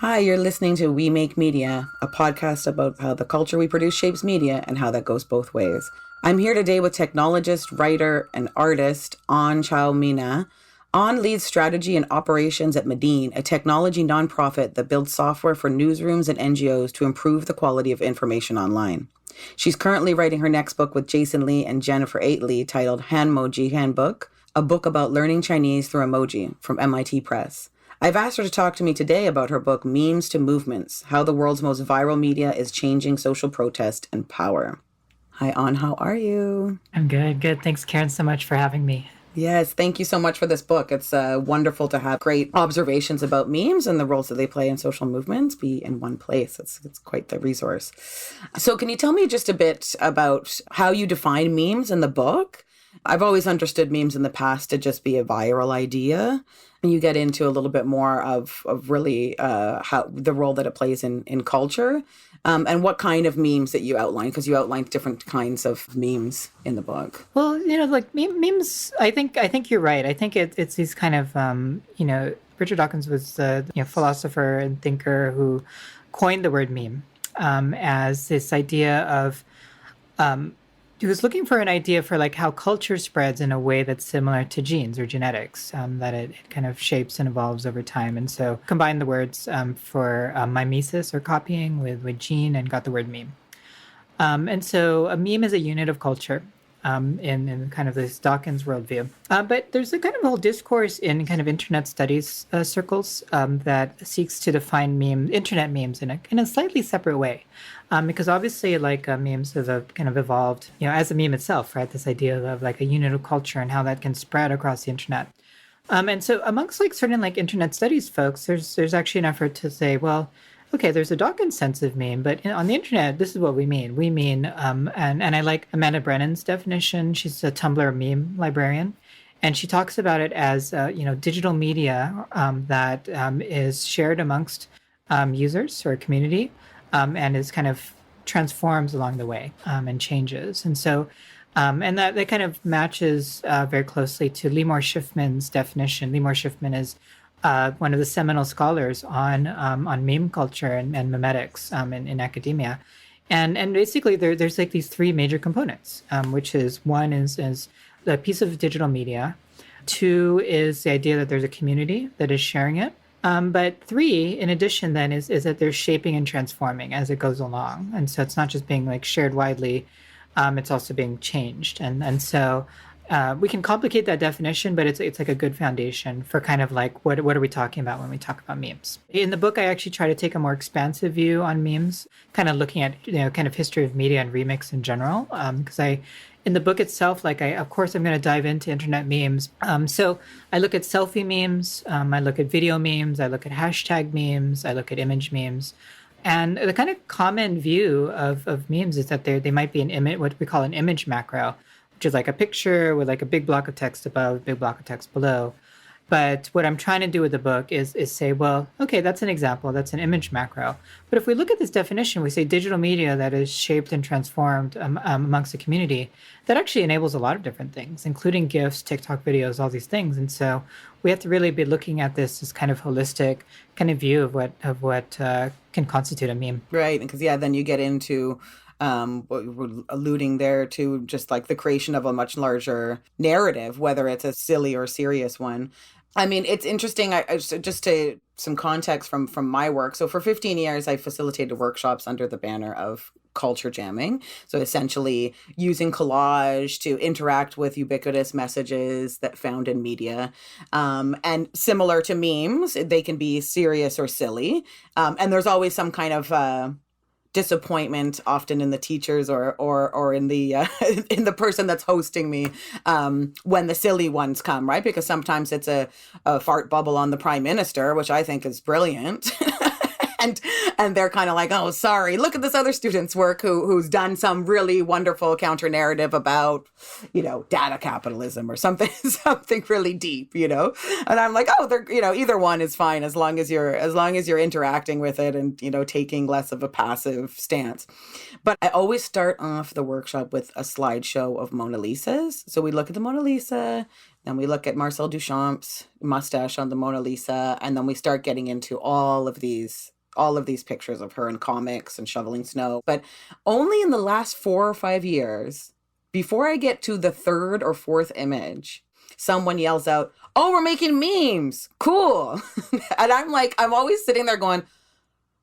Hi, you're listening to We Make Media, a podcast about how the culture we produce shapes media and how that goes both ways. I'm here today with technologist, writer, and artist An Xiao Mina. An leads strategy and operations at Medine, a technology nonprofit that builds software for newsrooms and NGOs to improve the quality of information online. She's currently writing her next book with Jason Lee and Jennifer Aitley titled Hanmoji Handbook, a book about learning Chinese through emoji from MIT Press. I've asked her to talk to me today about her book, Memes to Movements, How the World's Most Viral Media is Changing Social Protest and Power. Hi, An, how are you? I'm good, good. Thanks, Karen, so much for having me. Yes, thank you so much for this book. It's wonderful to have great observations about memes and the roles that they play in social movements be in one place. It's quite the resource. So can you tell me just a bit about how you define memes in the book? I've always understood memes in the past to just be a viral idea. And you get into a little bit more of really how the role that it plays in culture and what kind of memes that you outline, because you outlined different kinds of memes in the book. Well, like memes, I think you're right. I think it's these kind of, Richard Dawkins was a philosopher and thinker who coined the word meme as this idea of he was looking for an idea for like how culture spreads in a way that's similar to genes or genetics, that it kind of shapes and evolves over time. And so combined the words for mimesis or copying with gene and got the word meme. And so a meme is a unit of culture in kind of this Dawkins worldview. But there's a kind of whole discourse in kind of internet studies circles that seeks to define internet memes in a slightly separate way. Because obviously, like memes have kind of evolved, as a meme itself, right? This idea of like a unit of culture and how that can spread across the internet. And so amongst like certain like internet studies folks, there's actually an effort to say, well, okay, there's a Dawkins sense of meme, but on the internet, this is what we mean. We mean, and I like Amanda Brennan's definition. She's a Tumblr meme librarian, and she talks about it as digital media that is shared amongst users or a community, and is kind of transforms along the way and changes. And so, and that kind of matches very closely to Limor Schiffman's definition. Limor Schiffman is one of the seminal scholars on meme culture and memetics in academia, and basically there's like these three major components, which is one is the piece of digital media, two is the idea that there's a community that is sharing it, but three, in addition, then is that they're shaping and transforming as it goes along, and so it's not just being like shared widely, it's also being changed, and so. We can complicate that definition, but it's like a good foundation for kind of like what are we talking about when we talk about memes. In the book, I actually try to take a more expansive view on memes, kind of looking at kind of history of media and remix in general. Because in the book itself, of course I'm going to dive into internet memes. So I look at selfie memes, I look at video memes, I look at hashtag memes, I look at image memes. And the kind of common view of memes is that they might be an image, what we call an image macro, which is like a picture with like a big block of text above, big block of text below. But what I'm trying to do with the book is say, well, okay, that's an example. That's an image macro. But if we look at this definition, we say digital media that is shaped and transformed amongst the community, that actually enables a lot of different things, including GIFs, TikTok videos, all these things. And so we have to really be looking at this as kind of holistic kind of view of what can constitute a meme. Right, because then you get into what we're alluding there to just like the creation of a much larger narrative, whether it's a silly or serious one. I mean, it's interesting. I just to some context from my work. So for 15 years, I facilitated workshops under the banner of culture jamming. So essentially using collage to interact with ubiquitous messages that found in media. And similar to memes, they can be serious or silly. And there's always some kind of disappointment, often in the teachers or in the in the person that's hosting me, when the silly ones come, right? Because sometimes it's a fart bubble on the prime minister, which I think is brilliant. And they're kind of like, oh, sorry, look at this other student's work who's done some really wonderful counter narrative about, data capitalism or something, something really deep, And I'm like, oh, they're, either one is fine as long as you're interacting with it and, taking less of a passive stance. But I always start off the workshop with a slideshow of Mona Lisas. So we look at the Mona Lisa, then we look at Marcel Duchamp's mustache on the Mona Lisa, and then we start getting into all of these all of these pictures of her in comics and shoveling snow. But only in the last 4 or 5 years, before I get to the third or fourth image, someone yells out, "Oh, we're making memes. Cool." And I'm like, I'm always sitting there going,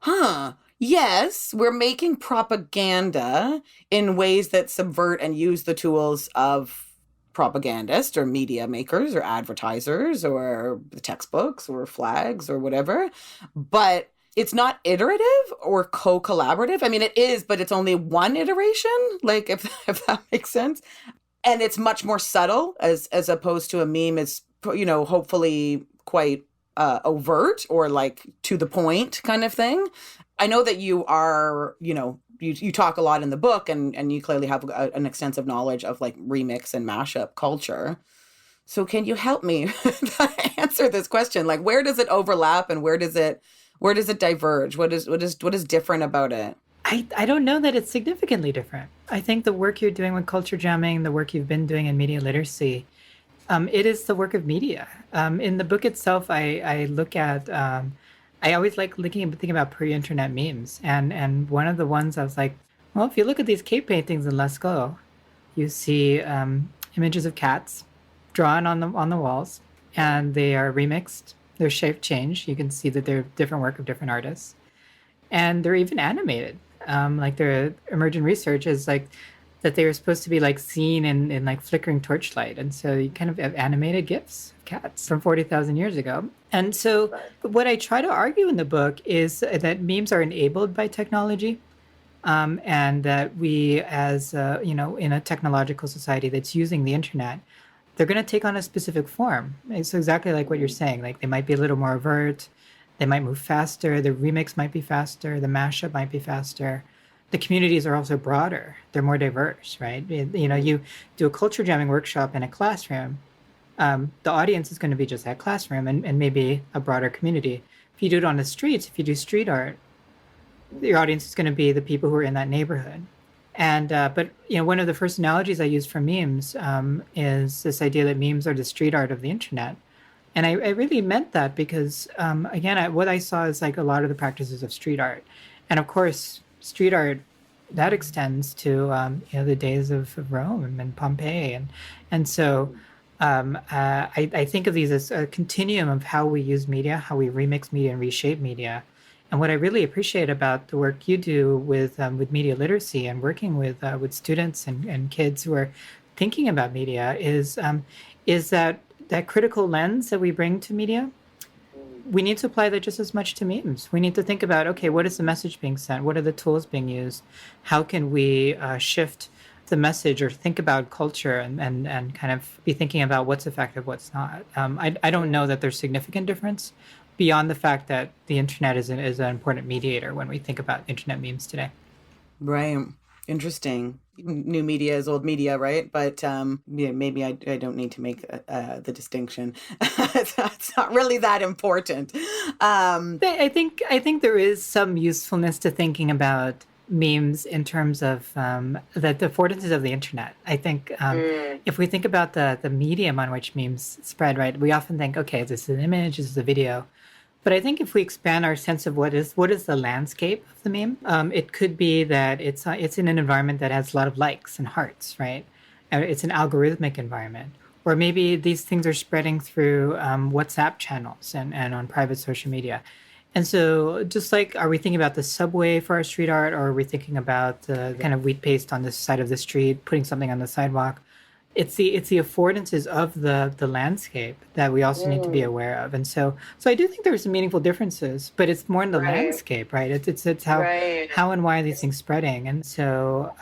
huh, yes, we're making propaganda in ways that subvert and use the tools of propagandists or media makers or advertisers or the textbooks or flags or whatever. But it's not iterative or co-collaborative. I mean, it is, but it's only one iteration, like if that makes sense. And it's much more subtle as opposed to a meme is, hopefully quite overt or like to the point kind of thing. I know that you are, you talk a lot in the book and you clearly have an extensive knowledge of like remix and mashup culture. So can you help me answer this question? Like, where does it overlap and where does it diverge? What is different about it? I don't know that it's significantly different. I think the work you're doing with culture jamming, the work you've been doing in media literacy, it is the work of media. In the book itself, I look at, I always like thinking about pre-internet memes. And one of the ones I was like, well, if you look at these cave paintings in Lascaux, you see images of cats drawn on the walls, and they are remixed. Their shape changed. You can see that they're different work of different artists. And they're even animated. Like their emergent research is like that they were supposed to be like seen in like flickering torchlight. And so you kind of have animated GIFs of cats from 40,000 years ago. And so what I try to argue in the book is that memes are enabled by technology. And that we as, in a technological society that's using the internet, they're going to take on a specific form. It's exactly like what you're saying. Like they might be a little more overt. They might move faster. The remix might be faster. The mashup might be faster. The communities are also broader. They're more diverse, right? You do a culture jamming workshop in a classroom. The audience is going to be just that classroom and maybe a broader community. If you do it on the streets, if you do street art, your audience is going to be the people who are in that neighborhood. And but one of the first analogies I use for memes is this idea that memes are the street art of the internet. And I really meant that because, again, what I saw is like a lot of the practices of street art. And of course, street art, that extends to, the days of Rome and Pompeii. And so I think of these as a continuum of how we use media, how we remix media and reshape media. And what I really appreciate about the work you do with media literacy and working with students and kids who are thinking about media is that critical lens that we bring to media, we need to apply that just as much to memes. We need to think about, okay, what is the message being sent? What are the tools being used? How can we shift the message or think about culture and kind of be thinking about what's effective, what's not? I don't know that there's significant difference beyond the fact that the internet is an important mediator when we think about internet memes today. Right. Interesting. New media is old media, right? But maybe I don't need to make the distinction. It's not really that important. I think there is some usefulness to thinking about memes in terms of the affordances of the internet. I think if we think about the medium on which memes spread, right, we often think, okay, this is an image, this is a video. But I think if we expand our sense of what is the landscape of the meme, it could be that it's in an environment that has a lot of likes and hearts, right? It's an algorithmic environment. Or maybe these things are spreading through WhatsApp channels and on private social media. And so just like, are we thinking about the subway for our street art, or are we thinking about the kind of wheat paste on the side of the street, putting something on the sidewalk? It's the affordances of the landscape that we also need to be aware of. And so I do think there's some meaningful differences, but it's more in the landscape, right? It's how and why are these things spreading. And so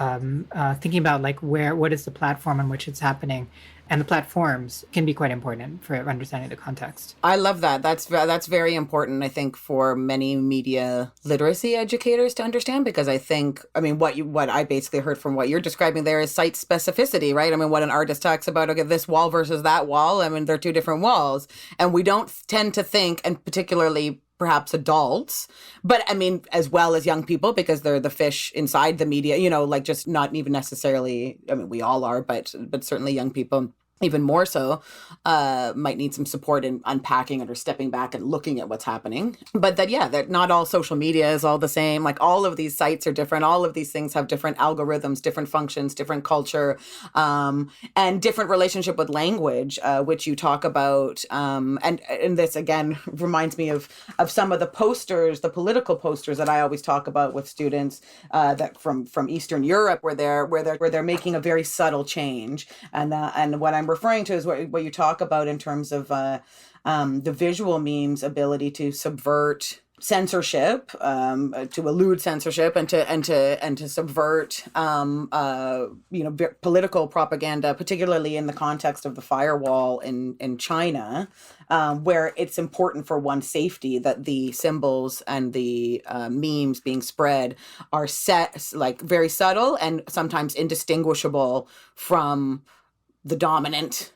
thinking about like what is the platform on which it's happening, and the platforms can be quite important for understanding the context. I love that. That's very important, I think, for many media literacy educators to understand, because I think, I mean, what I basically heard from what you're describing there is site specificity, right? I mean, what an artist talks about, okay, this wall versus that wall, I mean, they're two different walls. And we don't tend to think, and particularly perhaps adults, but I mean, as well as young people, because they're the fish inside the media, like just not even necessarily, I mean, we all are, but certainly young people. even more so, might need some support in unpacking it or stepping back and looking at what's happening. But that, yeah, that not all social media is all the same. Like all of these sites are different. All of these things have different algorithms, different functions, different culture, and different relationship with language, which you talk about. And this again reminds me of some of the posters, the political posters that I always talk about with students that from Eastern Europe, where they're making a very subtle change. And what I'm referring to is what you talk about in terms of the visual meme's ability to subvert censorship, to elude censorship, and to subvert political propaganda, particularly in the context of the firewall in China, where it's important for one's safety that the symbols and the memes being spread are set like very subtle and sometimes indistinguishable from the dominant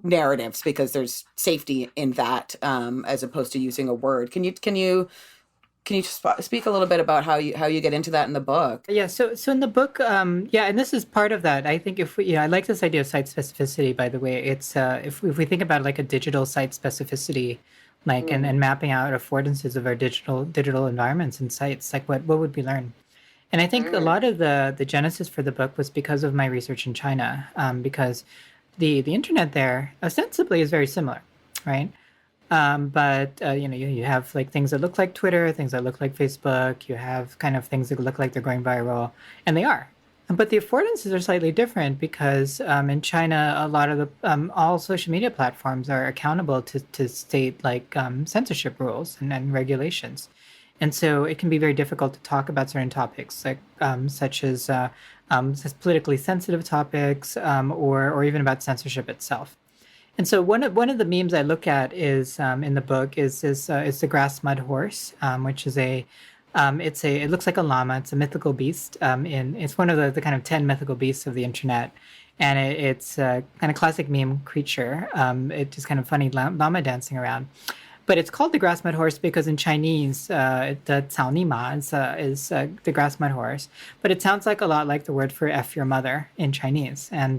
narratives, because there's safety in that, as opposed to using a word. Can you just speak a little bit about how you get into that in the book? Yeah, so in the book, yeah, and this is part of that. I think if we, I like this idea of site specificity. By the way, it's if we think about like a digital site specificity, like and mapping out affordances of our digital environments and sites, like what would we learn? And I think a lot of the genesis for the book was because of my research in China, because the internet there ostensibly is very similar, right? But you have like things that look like Twitter, things that look like Facebook. You have kind of things that look like they're going viral, and they are. But the affordances are slightly different because in China, a lot of the all social media platforms are accountable to state like censorship rules and regulations. And so it can be very difficult to talk about certain topics, like such as politically sensitive topics, or even about censorship itself. And so one of the memes I look at is in the book is the grass mud horse, which is it looks like a llama. It's a mythical beast. It's one of the kind of 10 mythical beasts of the internet, and it's a kind of classic meme creature. It's just kind of funny llama dancing around. But it's called the grass mud horse because in Chinese, the 草泥马 is the grass mud horse. But it sounds like a lot like the word for F your mother in Chinese. And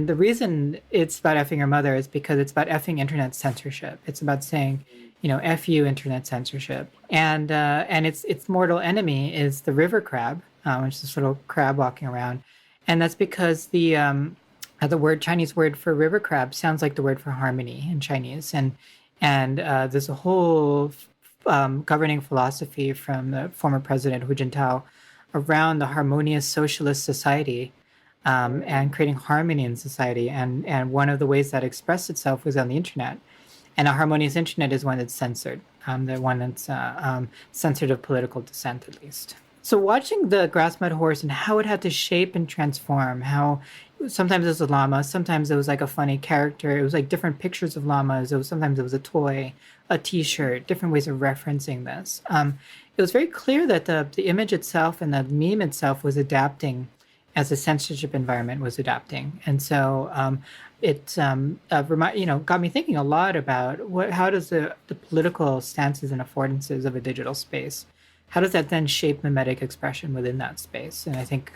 the reason it's about effing your mother is because it's about effing internet censorship. It's about saying, F you internet censorship. And its mortal enemy is the river crab, which is this little crab walking around. And that's because the Chinese word for river crab sounds like the word for harmony in Chinese. And there's a whole governing philosophy from the former president Hu Jintao around the harmonious socialist society, and creating harmony in society. And one of the ways that expressed itself was on the internet. And a harmonious internet is one that's censored, the one that's censored of political dissent, at least. So watching the grass mud horse and how it had to shape and transform, how sometimes it was a llama, sometimes it was like a funny character, it was like different pictures of llamas, sometimes it was a toy, a t-shirt, different ways of referencing this. It was very clear that the image itself and the meme itself was adapting as the censorship environment was adapting. And so it got me thinking a lot about how does the political stances and affordances of a digital space, how does that then shape mimetic expression within that space? And I think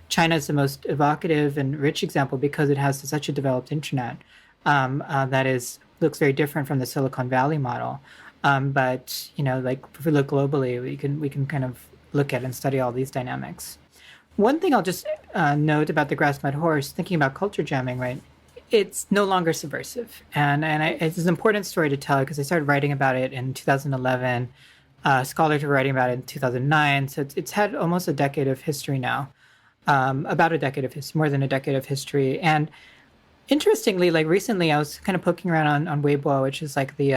China is the most evocative and rich example because it has such a developed internet that looks very different from the Silicon Valley model. But like if we look globally, we can kind of look at and study all these dynamics. One thing I'll just note about the grass mud horse, thinking about culture jamming, right? It's no longer subversive, and it's an important story to tell because I started writing about it in 2011. Scholars were writing about it in 2009, so it's had almost a decade of history now, about a decade of history, more than a decade of history. And interestingly, like recently, I was kind of poking around on Weibo, which is like the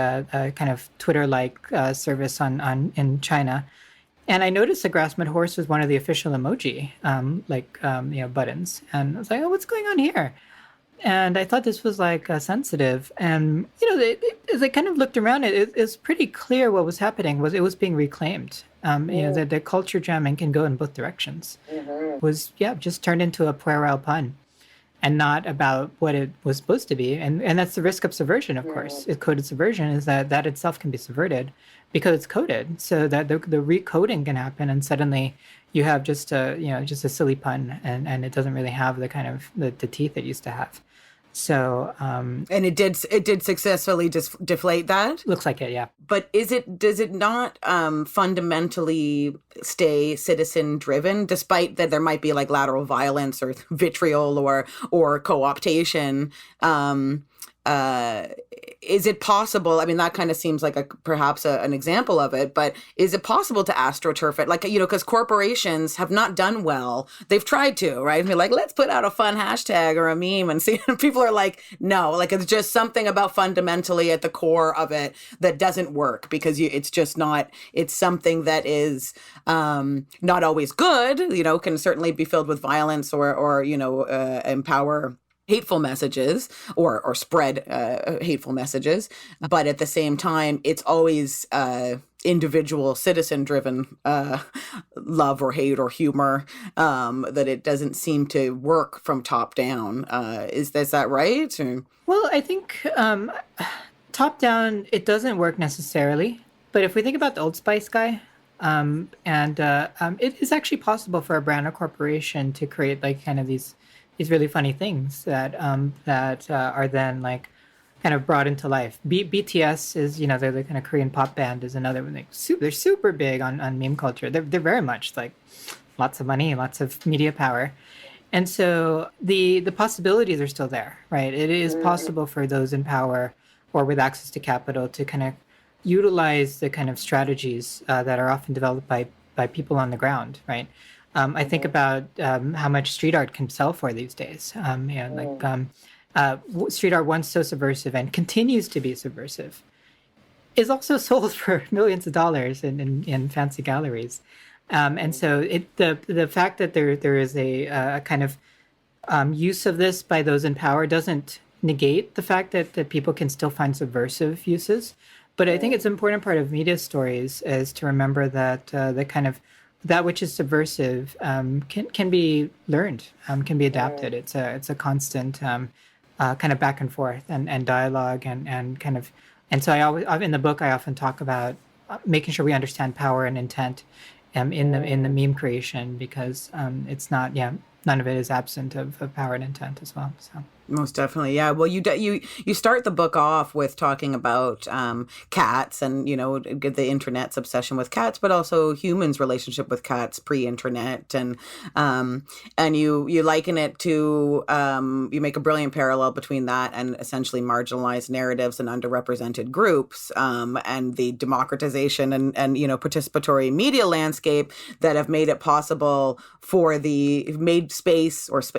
kind of Twitter-like service in China, and I noticed the grass mud horse was one of the official emoji, buttons, and I was like, oh, what's going on here? And I thought this was like sensitive, and as I kind of looked around, it's pretty clear what was happening. It was being reclaimed. The culture jamming can go in both directions. It was just turned into a puerile pun, and not about what it was supposed to be. And that's the risk of subversion, of course. Coded subversion is that itself can be subverted because it's coded, so that the recoding can happen, and suddenly you have just a silly pun, and it doesn't really have the kind of the teeth it used to have. So And it did successfully deflate that. looks like it, yeah. But does it not fundamentally stay citizen driven, despite that there might be like lateral violence or vitriol or co-optation? Is it possible? I mean, that kind of seems like perhaps an example of it, but is it possible to astroturf it? Like, because corporations have not done well. They've tried to, right? And they're like, let's put out a fun hashtag or a meme and see. And people are like, no, like it's just something about fundamentally at the core of it that doesn't work because it's just not, it's something that is not always good, can certainly be filled with violence or empower hateful messages or spread hateful messages, but at the same time it's always individual citizen driven love or hate or humor, that it doesn't seem to work from top down. Is that right? Or? Well, I think top down it doesn't work necessarily, but if we think about the Old Spice guy, it is actually possible for a brand or corporation to create like kind of these really funny things that are then like kind of brought into life. BTS is, they're the kind of Korean pop band is another one. They're super big on meme culture. They're very much like lots of money, lots of media power. And so the possibilities are still there, right? It is possible for those in power or with access to capital to kind of utilize the kind of strategies that are often developed by people on the ground, right? I think about how much street art can sell for these days. Street art, once so subversive and continues to be subversive, is also sold for millions of dollars in fancy galleries. And so the fact that there is a kind of use of this by those in power doesn't negate the fact that people can still find subversive uses. But I think it's an important part of media stories is to remember that the kind of that which is subversive can be learned, can be adapted. It's a constant kind of back and forth and dialogue and kind of, and so in the book I often talk about making sure we understand power and intent in the meme creation, because it's not, none of it is absent of power and intent as well. So. Most definitely, yeah. Well, you start the book off with talking about cats and the internet's obsession with cats, but also humans' relationship with cats pre-internet, and you liken it to you make a brilliant parallel between that and essentially marginalized narratives and underrepresented groups, and the democratization and participatory media landscape that have made it possible for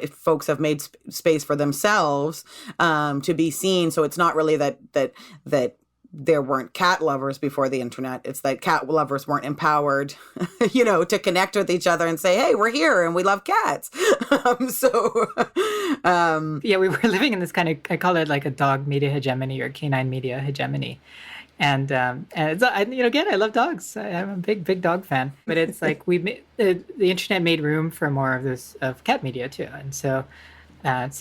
folks have made space for themselves to be seen. So it's not really that there weren't cat lovers before the internet. It's that cat lovers weren't empowered, to connect with each other and say, hey, we're here and we love cats. We were living in this kind of, I call it like a dog media hegemony or canine media hegemony. And again, I love dogs. I'm a big dog fan. But it's like the internet made room for more of cat media too. And so and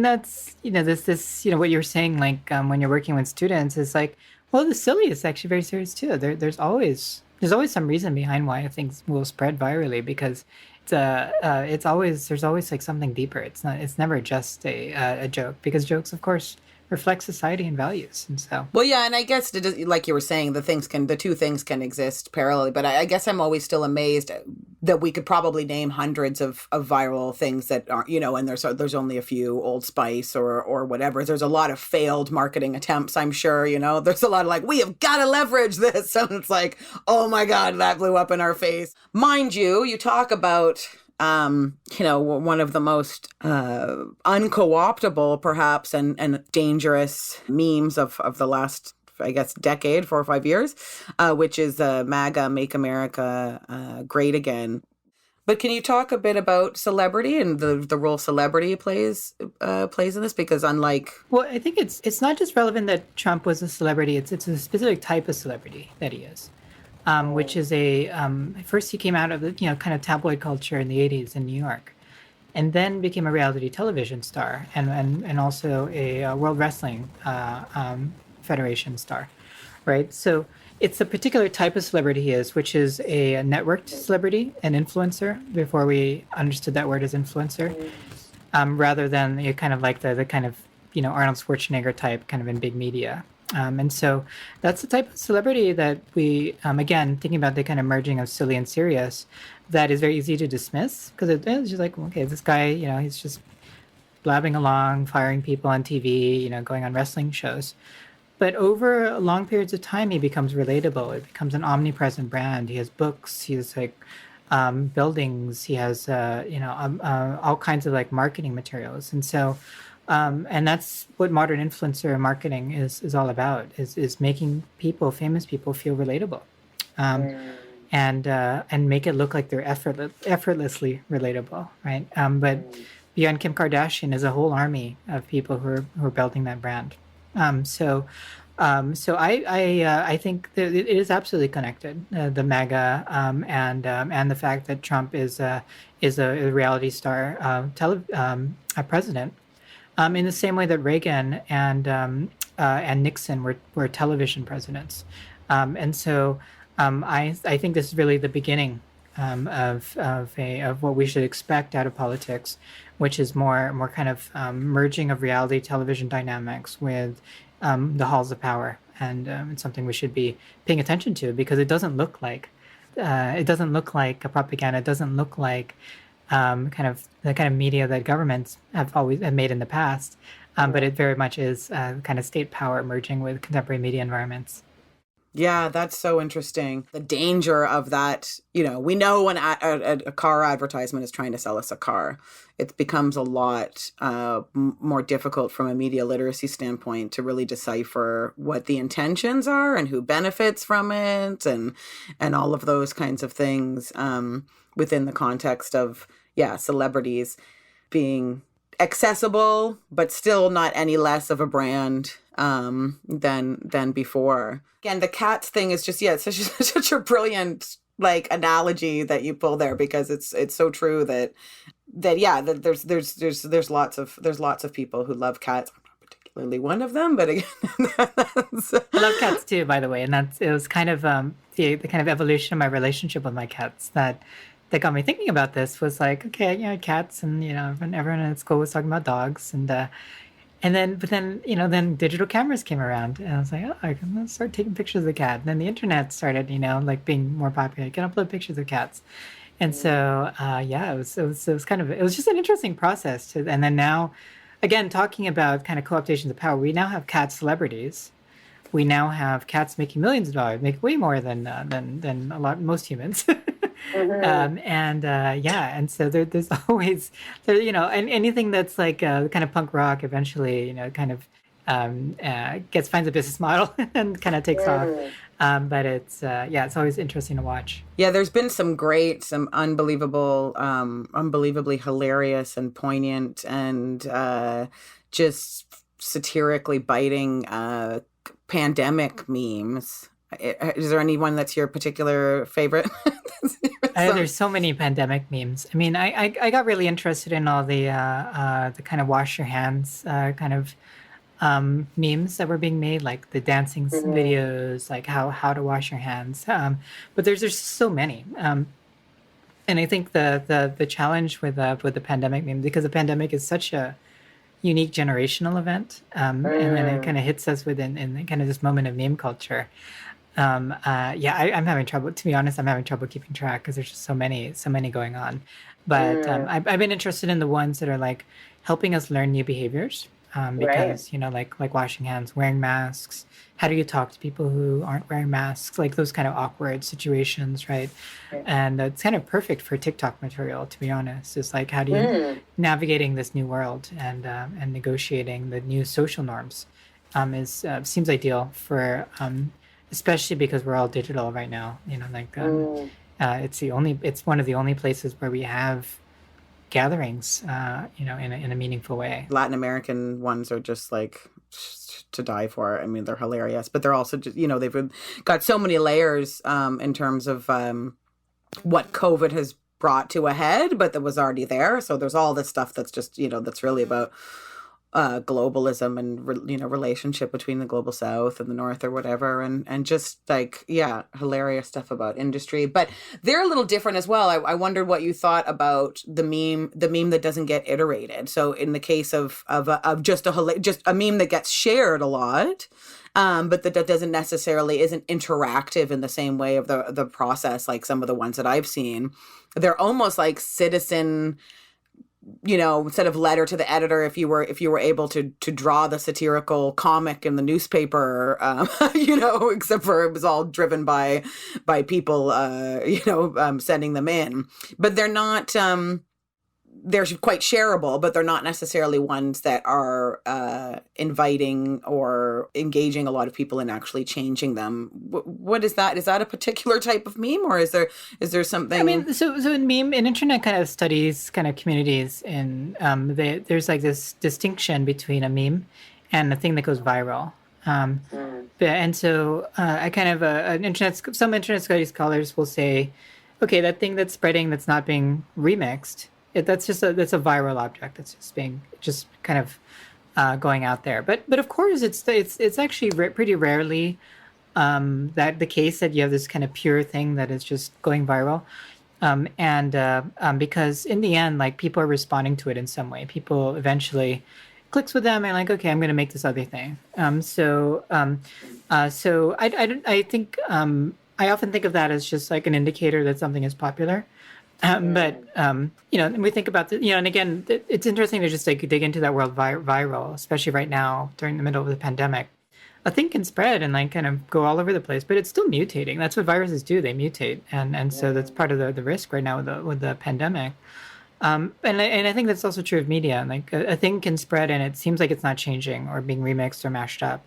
that's this what you're saying, like when you're working with students is like, well, the silly is actually very serious too. There's always some reason behind why things will spread virally, because there's always like something deeper. It's never just a joke, because jokes of course reflect society and values. And so, well, yeah, and I guess like you were saying, the two things can exist parallelly. But I guess I'm always still amazed that we could probably name hundreds of viral things that aren't, and there's only a few Old Spice or whatever. There's a lot of failed marketing attempts, I'm sure. There's a lot of like, we have got to leverage this, and it's like, oh my God, that blew up in our face. Mind you, you talk about one of the most unco-optable, perhaps, and dangerous memes of the last, I guess, decade, 4 or 5 years, which is MAGA, Make America Great Again. But can you talk a bit about celebrity and the role celebrity plays in this? Because unlike... Well, I think it's not just relevant that Trump was a celebrity. It's a specific type of celebrity that he is. Which is first he came out of the kind of tabloid culture in the 80s in New York, and then became a reality television star and also a World Wrestling Federation star, right? So it's a particular type of celebrity he is, which is a networked celebrity, an influencer, before we understood that word as influencer, rather than kind of like the kind of Arnold Schwarzenegger type kind of in big media. And so that's the type of celebrity that we, again, thinking about the kind of merging of silly and serious, that is very easy to dismiss because it's just like, okay, this guy, he's just blabbing along, firing people on TV, going on wrestling shows. But over long periods of time, he becomes relatable. It becomes an omnipresent brand. He has books. He has like buildings. He has all kinds of like marketing materials. And so, and that's what modern influencer marketing is all about. Is making people, famous people, feel relatable, and make it look like they're effortlessly relatable, right? But beyond Kim Kardashian is a whole army of people who are building that brand. So I think that it is absolutely connected. The MAGA and the fact that Trump is a reality star a president, in the same way that Reagan and Nixon were television presidents, and so I think this is really the beginning of what we should expect out of politics, which is more kind of merging of reality television dynamics with the halls of power, and it's something we should be paying attention to because it doesn't look like a propaganda. It doesn't look like kind of the kind of media that governments have always made in the past, but it very much is kind of state power merging with contemporary media environments. Yeah, that's so interesting. The danger of that, we know when a car advertisement is trying to sell us a car, it becomes a lot more difficult from a media literacy standpoint to really decipher what the intentions are and who benefits from it and all of those kinds of things within the context of, celebrities being accessible, but still not any less of a brand than before. Again, the cats thing is just it's such a brilliant like analogy that you pull there because it's so true that there's lots of people who love cats. I'm not particularly one of them, but again, I love cats too, by the way, and it was kind of the kind of evolution of my relationship with my cats that got me thinking about this. Was like, okay, cats, and everyone at school was talking about dogs, and then digital cameras came around, and I was like, oh, I can start taking pictures of the cat. And then the internet started, like being more popular. You can upload pictures of cats, and so it was kind of, it was just an interesting process. And then now, again, talking about kind of co-optations of power, we now have cat celebrities. We now have cats making millions of dollars, make way more than most humans. And so there's always and anything that's like kind of punk rock eventually kind of finds a business model and kind of takes off. But it's always interesting to watch. Yeah, there's been some unbelievably hilarious and poignant and just satirically biting pandemic memes. Is there anyone that's your particular favorite? There's so many pandemic memes. I mean, I got really interested in all the kind of wash your hands kind of memes that were being made, like the dancing videos, like how to wash your hands. But there's so many. And I think the challenge with the pandemic meme, because the pandemic is such a unique generational event, and then it kind of hits us in kind of this moment of meme culture. I'm having trouble. To be honest, I'm having trouble keeping track because there's just so many going on. But I've been interested in the ones that are like helping us learn new behaviors. Because like washing hands, wearing masks. How do you talk to people who aren't wearing masks? Like those kind of awkward situations, right? And it's kind of perfect for TikTok material, to be honest. It's like how do you navigating this new world and negotiating the new social norms seems ideal for. Especially because we're all digital right now, it's one of the only places where we have gatherings, in a meaningful way. Latin American ones are just like to die for. I mean, they're hilarious, but they're also just, they've got so many layers in terms of what COVID has brought to a head, but that was already there. So there's all this stuff that's just, that's really about globalism and relationship between the global south and the north or whatever, and just like, yeah, hilarious stuff about industry. But they're a little different as well. I wondered what you thought about the meme that doesn't get iterated. So in the case of just a meme that gets shared a lot, but that doesn't necessarily isn't interactive in the same way of the process, like some of the ones that I've seen. They're almost like citizen, instead of letter to the editor, if you were able to draw the satirical comic in the newspaper, except for it was all driven by people, sending them in. But they're quite shareable, but they're not necessarily ones that are inviting or engaging a lot of people in actually changing them. What is that? Is that a particular type of meme, or is there something? I mean, so in internet kind of studies, kind of communities, and there's like this distinction between a meme and a thing that goes viral. And so I kind of some internet studies scholars will say, okay, that thing that's spreading that's not being remixed, that's a viral object that's just kind of going out there. But of course it's actually pretty rarely that the case that you have this kind of pure thing that is just going viral. Because in the end, like, people are responding to it in some way. People eventually clicks with them and like, okay, I'm going to make this other thing. So I think I often think of that as just like an indicator that something is popular. But and we think about and again, it's interesting to just like dig into that world viral, especially right now during the middle of the pandemic. A thing can spread and like kind of go all over the place, but it's still mutating. That's what viruses do; they mutate, and so that's part of the risk right now with the pandemic. And I think that's also true of media. Like a thing can spread, and it seems like it's not changing or being remixed or mashed up.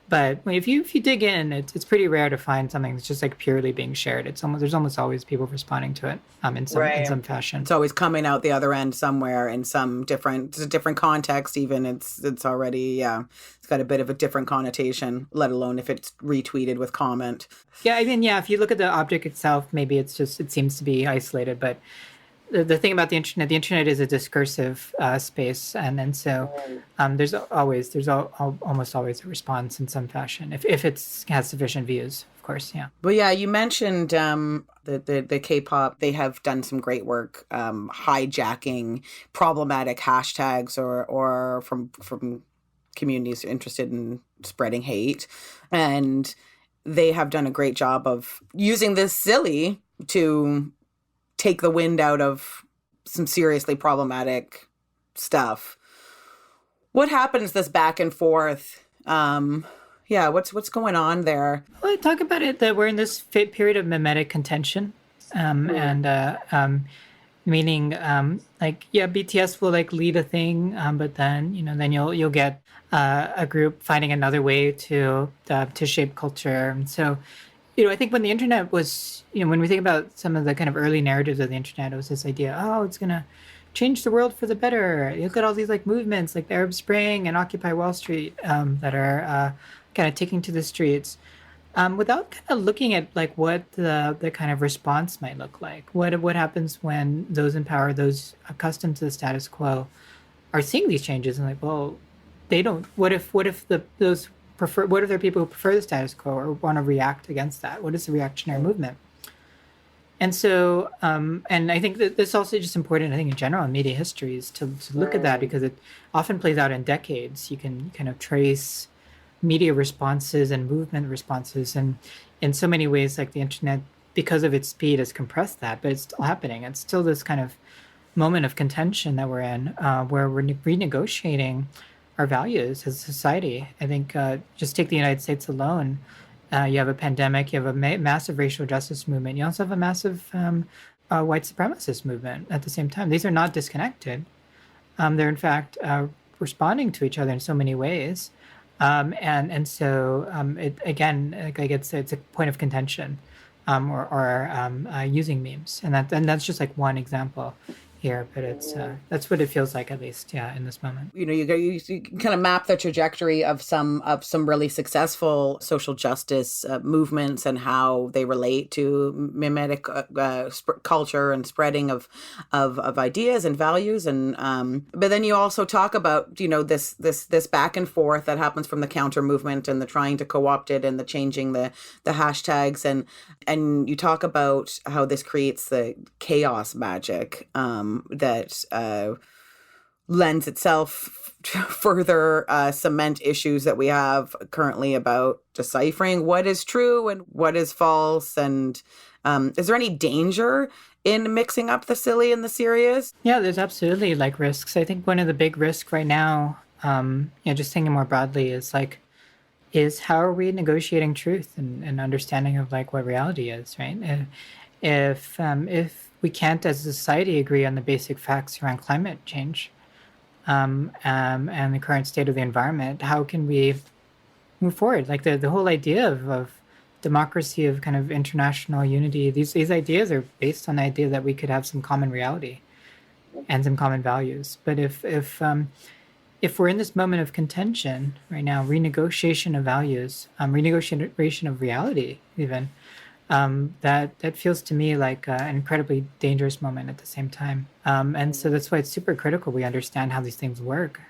But if you dig in, it's pretty rare to find something that's just like purely being shared. There's almost always people responding to it in some fashion. It's always coming out the other end somewhere in some different context. Even it's already, it's got a bit of a different connotation. Let alone if it's retweeted with comment. Yeah, I mean, if you look at the object itself, maybe it seems to be isolated, but the thing about the internet is a discursive space, and so there's almost always a response in some fashion if it has sufficient views, of course. Yeah. Well, yeah, you mentioned the K-pop. They have done some great work hijacking problematic hashtags or from communities interested in spreading hate, and they have done a great job of using this silly to take the wind out of some seriously problematic stuff. What happens this back and forth? What's going on there? Well, I talk about it that we're in this period of mimetic contention, meaning BTS will like lead a thing, but then you'll get a group finding another way to shape culture, and so. I think when the internet was, when we think about some of the kind of early narratives of the internet, it was this idea, it's going to change the world for the better. You look at all these like movements like the Arab Spring and Occupy Wall Street that are kind of taking to the streets without kind of looking at like what the kind of response might look like. What happens when those in power, those accustomed to the status quo are seeing these changes and like, well, they don't, what if those what if there are people who prefer the status quo or want to react against that? What is the reactionary movement? And so, and I think that this also just important, I think, in general in media histories to look at that because it often plays out in decades. You can kind of trace media responses and movement responses. And in so many ways, like the internet, because of its speed, has compressed that, but it's still happening. It's still this kind of moment of contention that we're in where we're renegotiating our values as a society. I think just take the United States alone. You have a pandemic, you have a massive racial justice movement. You also have a massive white supremacist movement at the same time. These are not disconnected. They're in fact responding to each other in so many ways. And so it again, like it's a point of contention or using memes. And that's just like one example. here, but it's that's what it feels like, at least, yeah, in this moment. You know, you kind of map the trajectory of some really successful social justice movements and how they relate to mimetic culture and spreading of ideas and values, and but then you also talk about, you know, this back and forth that happens from the counter movement and the trying to co-opt it and the changing the hashtags, and you talk about how this creates the chaos magic that lends itself to further cement issues that we have currently about deciphering what is true and what is false. And is there any danger in mixing up the silly and the serious? Yeah, there's absolutely like risks. I think one of the big risks right now, just thinking more broadly, is how are we negotiating truth and understanding of like what reality is, right? If we can't as a society agree on the basic facts around climate change, and the current state of the environment, how can we move forward? Like the whole idea of democracy, of kind of international unity, these ideas are based on the idea that we could have some common reality and some common values. But if we're in this moment of contention right now, renegotiation of values, renegotiation of reality, even, that feels to me like an incredibly dangerous moment at the same time. And so that's why it's super critical we understand how these things work,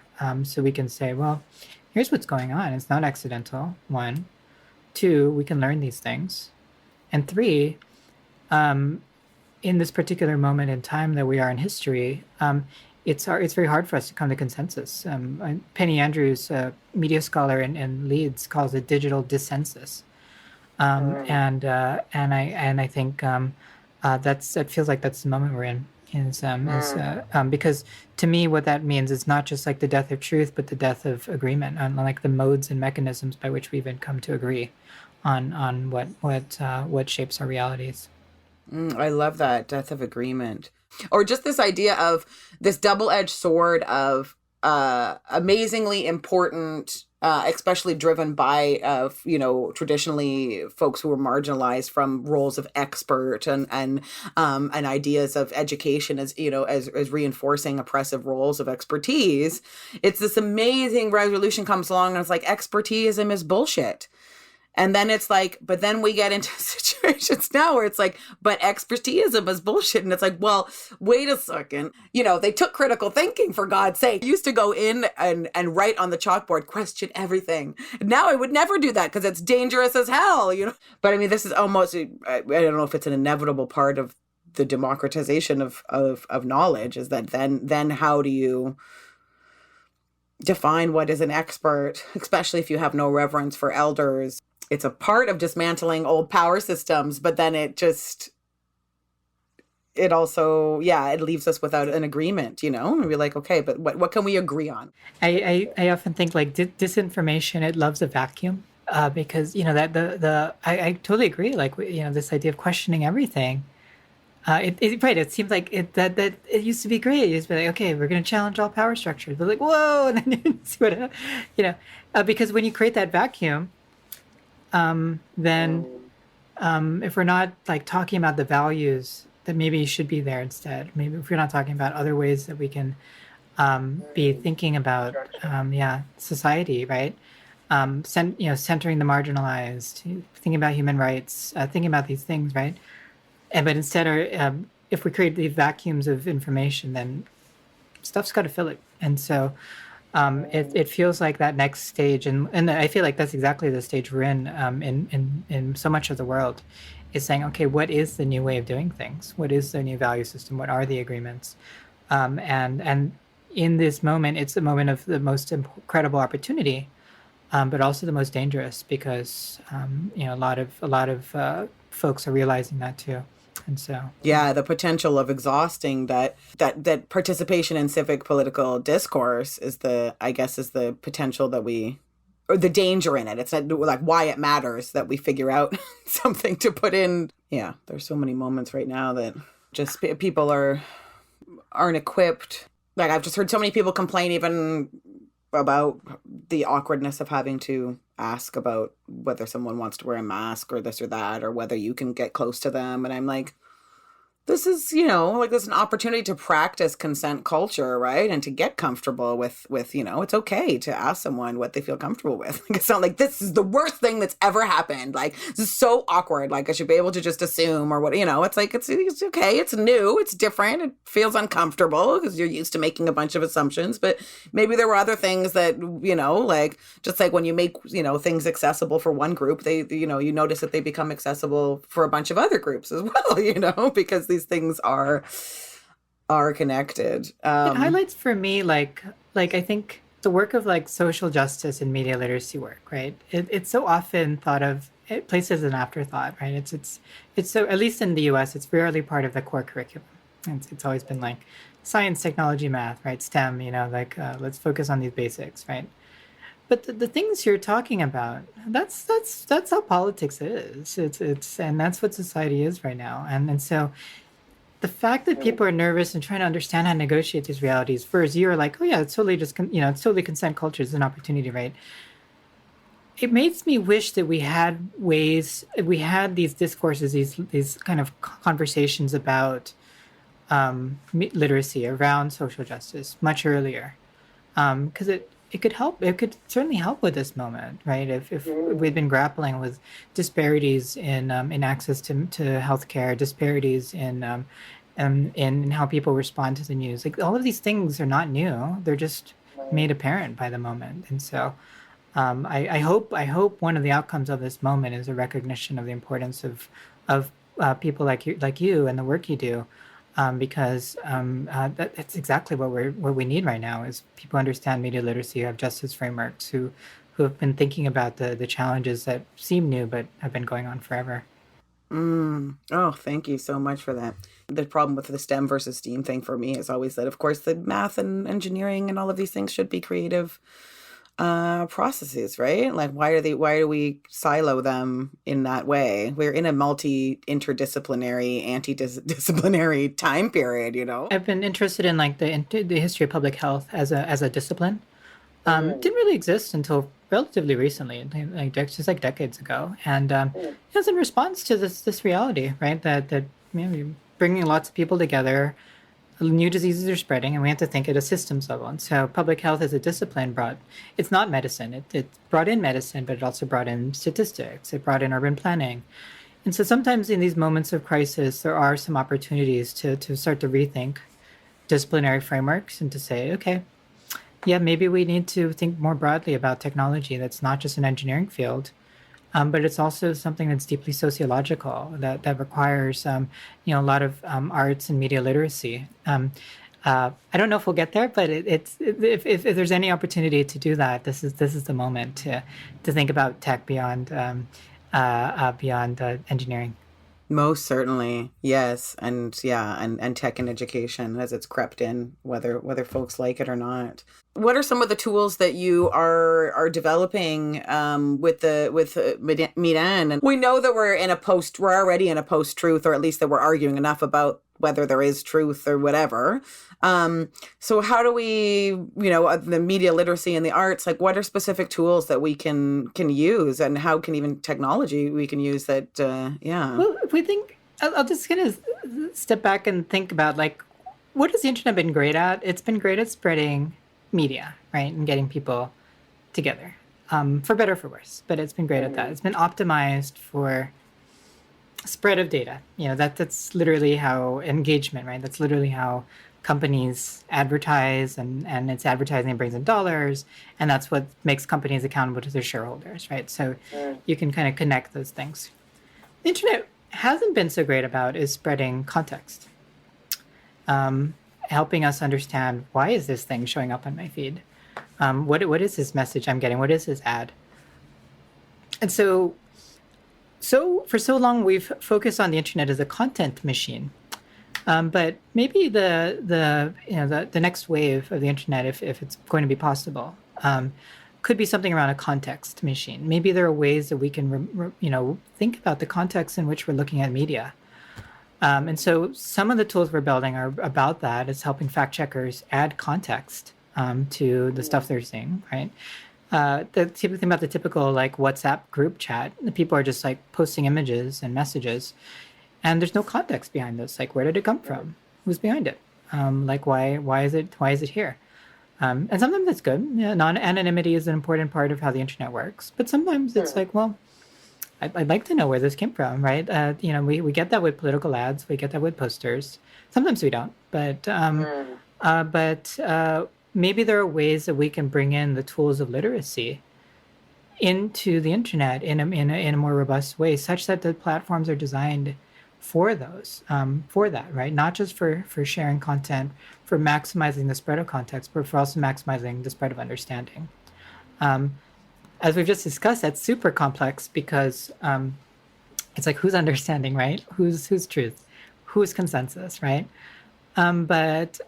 so we can say, well, here's what's going on. It's not accidental, one. Two, we can learn these things. And three, in this particular moment in time that we are in history, it's very hard for us to come to consensus. Penny Andrews, a media scholar in Leeds, calls it digital dissensus. And I think that feels like that's the moment we're in. Because to me, what that means is not just like the death of truth, but the death of agreement on like the modes and mechanisms by which we've come to agree on what shapes our realities. I love that, death of agreement, or just this idea of this double-edged sword of amazingly important. Especially driven by, traditionally folks who were marginalized from roles of expert and ideas of education as reinforcing oppressive roles of expertise. It's this amazing resolution comes along and it's like expertism is bullshit. And then it's like, but then we get into situations now where it's like, but expertism is bullshit. And it's like, well, wait a second. They took critical thinking, for God's sake. I used to go in and write on the chalkboard, question everything. Now I would never do that because it's dangerous as hell, But I mean, this is almost, I don't know if it's an inevitable part of the democratization of knowledge, is that then how do you define what is an expert, especially if you have no reverence for elders? It's a part of dismantling old power systems, but then it also, it leaves us without an agreement, and we're like, okay, but what can we agree on? I often think like disinformation, it loves a vacuum, because, that I totally agree. Like, this idea of questioning everything, it seems like that it used to be great. It used to be like, okay, we're going to challenge all power structures. They're like, whoa, and then you see what, because when you create that vacuum, then if we're not like talking about the values that maybe should be there instead, maybe if we're not talking about other ways that we can be thinking about society, right? Centering the marginalized, thinking about human rights, thinking about these things, right? But instead, if we create these vacuums of information, then stuff's got to fill it. And so it feels like that next stage, and I feel like that's exactly the stage we're in so much of the world, is saying, okay, what is the new way of doing things? What is the new value system? What are the agreements? And in this moment, it's a moment of the most incredible opportunity, but also the most dangerous, because a lot of folks are realizing that too. And so, the potential of exhausting that participation in civic political discourse is the potential that or the danger in it. It's like why it matters that we figure out something to put in. Yeah, there's so many moments right now that just people aren't equipped. Like, I've just heard so many people complain even about the awkwardness of having to ask about whether someone wants to wear a mask or this or that, or whether you can get close to them. And I'm like, this is, like there's an opportunity to practice consent culture, right? And to get comfortable with, it's okay to ask someone what they feel comfortable with. Like, it's not like this is the worst thing that's ever happened. Like, this is so awkward. Like, I should be able to just assume or what, it's like, it's okay. It's new. It's different. It feels uncomfortable because you're used to making a bunch of assumptions. But maybe there were other things that, like, just like when you make, things accessible for one group, they, you notice that they become accessible for a bunch of other groups as well, because these things are connected. It highlights for me like I think the work of like social justice and media literacy work, right? It's so often thought of, it places an afterthought, right? It's so, at least in the US, it's rarely part of the core curriculum. It's always been like science, technology, math, right? STEM, like let's focus on these basics, right? But the things you're talking about, that's how politics is. It's and that's what society is right now. And so the fact that people are nervous and trying to understand how to negotiate these realities, whereas you're like, oh yeah, it's totally just it's totally consent culture. It's an opportunity, right? It makes me wish that we had ways, we had these discourses, these kind of conversations about literacy around social justice much earlier, because it could help. It could certainly help with this moment, right? If we've been grappling with disparities in access to healthcare, disparities in how people respond to the news, like all of these things are not new. They're just made apparent by the moment, and so I hope one of the outcomes of this moment is a recognition of the importance of people like you and the work you do, because that's exactly what we need right now is people understand media literacy, who have justice frameworks, who have been thinking about the challenges that seem new but have been going on forever. Oh, thank you so much for that. The problem with the STEM versus STEAM thing for me is always that, of course, the math and engineering and all of these things should be creative processes, right? Like, why do we silo them in that way? We're in a interdisciplinary, anti-disciplinary time period. I've been interested in like the history of public health as a discipline. Didn't really exist until relatively recently, like just like decades ago, and it was in response to this reality, right? That you're bringing lots of people together, new diseases are spreading, and we have to think at a systems level. And so, public health as a discipline it's not medicine. It brought in medicine, but it also brought in statistics. It brought in urban planning. And so sometimes in these moments of crisis, there are some opportunities to start to rethink disciplinary frameworks and to say, okay, yeah, maybe we need to think more broadly about technology that's not just an engineering field, but it's also something that's deeply sociological that requires a lot of arts and media literacy. I don't know if we'll get there, but if there's any opportunity to do that, this is the moment to think about tech beyond engineering. Most certainly, yes, and yeah, and tech and education as it's crept in, whether folks like it or not. What are some of the tools that you are developing with Miran? And we know that we're already in a post truth, or at least that we're arguing enough about whether there is truth or whatever. So how do we, the media literacy and the arts, like what are specific tools that we can use, and how can even technology we can use that, yeah. Well, if we think, I'll just kind of step back and think about like, what has the internet been great at? It's been great at spreading media, right? And getting people together, for better or for worse, but it's been great at that. It's been optimized for spread of data. That's literally how engagement, right? That's literally how companies advertise, and it's advertising that brings in dollars, and that's what makes companies accountable to their shareholders, right? So you can kind of connect those things. The internet hasn't been so great about is spreading context, helping us understand, why is this thing showing up on my feed? What is this message I'm getting? What is this ad? And so for so long we've focused on the internet as a content machine, but maybe the next wave of the internet, if it's going to be possible, could be something around a context machine. Maybe there are ways that we can think about the context in which we're looking at media. And so some of the tools we're building are about that. It's helping fact checkers add context to the stuff they're seeing, right? The thing about the typical like WhatsApp group chat, the people are just like posting images and messages. and there's no context behind this. Like, where did it come from? Who's behind it? Like, why is it here? And sometimes that's good. Yeah, non-anonymity is an important part of how the internet works. But sometimes it's like, well, I'd like to know where this came from, right? We get that with political ads. We get that with posters. Sometimes we don't. But maybe there are ways that we can bring in the tools of literacy into the internet in a more robust way, such that the platforms are designed for that, right? Not just for sharing content, for maximizing the spread of context, but for also maximizing the spread of understanding. As we've just discussed, that's super complex because it's like, who's understanding, right? Who's truth? Who's consensus, right? But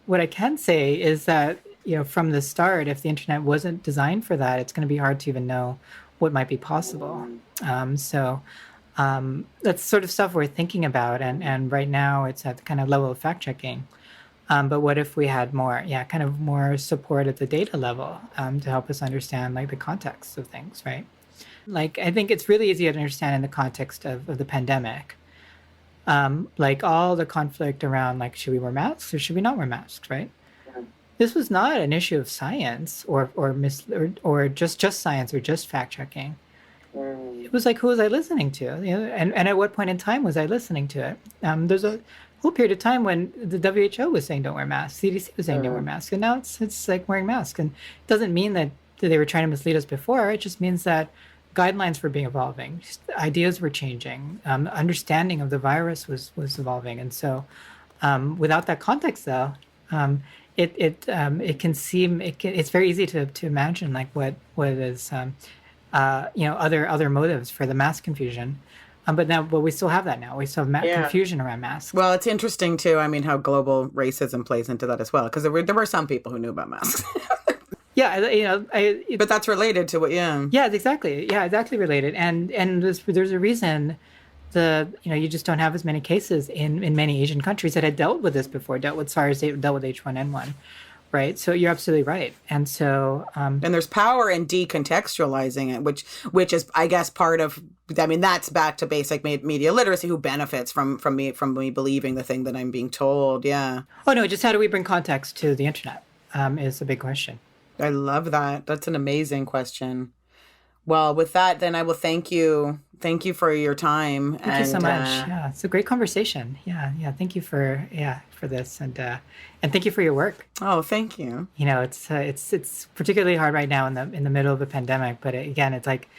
what I can say is that, from the start, if the internet wasn't designed for that, it's going to be hard to even know what might be possible. So that's sort of stuff we're thinking about, and right now it's at the kind of level of fact checking. But what if we had more support at the data level to help us understand like the context of things, right? Like, I think it's really easy to understand in the context of the pandemic, like all the conflict around like, should we wear masks or should we not wear masks, right? This was not an issue of science or just science or just fact checking. It was like, who was I listening to? And at what point in time was I listening to it? There's a whole period of time when the WHO was saying don't wear masks, CDC was saying don't wear masks, and now it's like wearing masks. And it doesn't mean that they were trying to mislead us before. It just means that guidelines were evolving, ideas were changing, understanding of the virus was evolving. And so without that context, though, it can seem it's very easy to imagine like what is other motives for the mass confusion. But we still have that now. We still have confusion around masks. Well, it's interesting too. I mean, how global racism plays into that as well, because there were some people who knew about masks. Yeah, but that's related to what. Yeah, exactly. Yeah, exactly related. And there's a reason you just don't have as many cases in many Asian countries that had dealt with this before, dealt with SARS, dealt with H1N1. Right. So you're absolutely right. And so and there's power in decontextualizing it, which is, I guess, part of, I mean, that's back to basic media literacy. Who benefits from me believing the thing that I'm being told? Yeah. Oh, no, just how do we bring context to the internet is a big question. I love that. That's an amazing question. Well, with that, then I will thank you. Thank you for your time. Thank you so much. Yeah, it's a great conversation. Yeah. Thank you for this, and thank you for your work. Oh, thank you. It's particularly hard right now in the middle of a pandemic. But again, it's like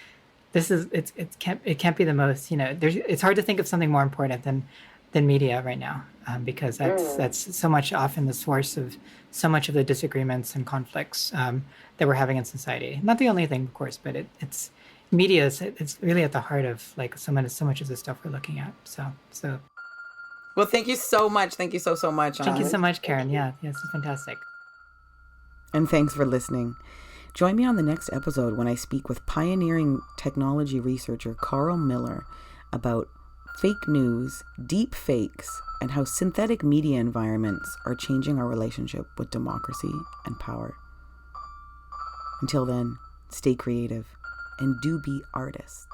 it can't be the most. It's hard to think of something more important than media right now, because that's so much often the source of so much of the disagreements and conflicts that we're having in society. Not the only thing, of course, but it's media it's really at the heart of like so much of the stuff we're looking at. So. Well, thank you so much. Thank you so much. Thank you so much, Karen. Yeah, it's fantastic. And thanks for listening. Join me on the next episode when I speak with pioneering technology researcher Carl Miller about fake news, deep fakes, and how synthetic media environments are changing our relationship with democracy and power. Until then, stay creative and do be artists.